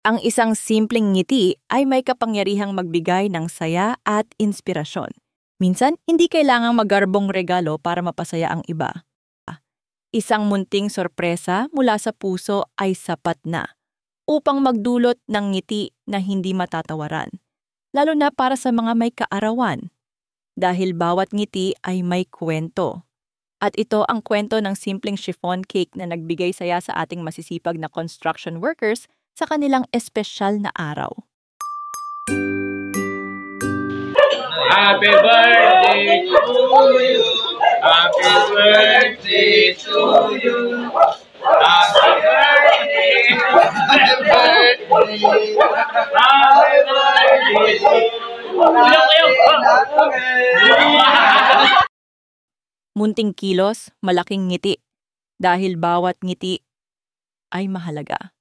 Ang isang simpleng ngiti ay may kapangyarihang magbigay ng saya at inspirasyon. Minsan, hindi kailangang magarbong regalo para mapasaya ang iba. Isang munting sorpresa mula sa puso ay sapat na upang magdulot ng ngiti na hindi matatawaran, lalo na para sa mga may kaarawan. Dahil bawat ngiti ay may kwento. At ito ang kwento ng simpleng chiffon cake na nagbigay saya sa ating masisipag na construction workers sa kanilang espesyal na araw. Happy birthday to you. Happy birthday to you. Happy birthday. Happy birthday. Happy birthday. Munting kilos, malaking ngiti. Dahil bawat ngiti ay mahalaga.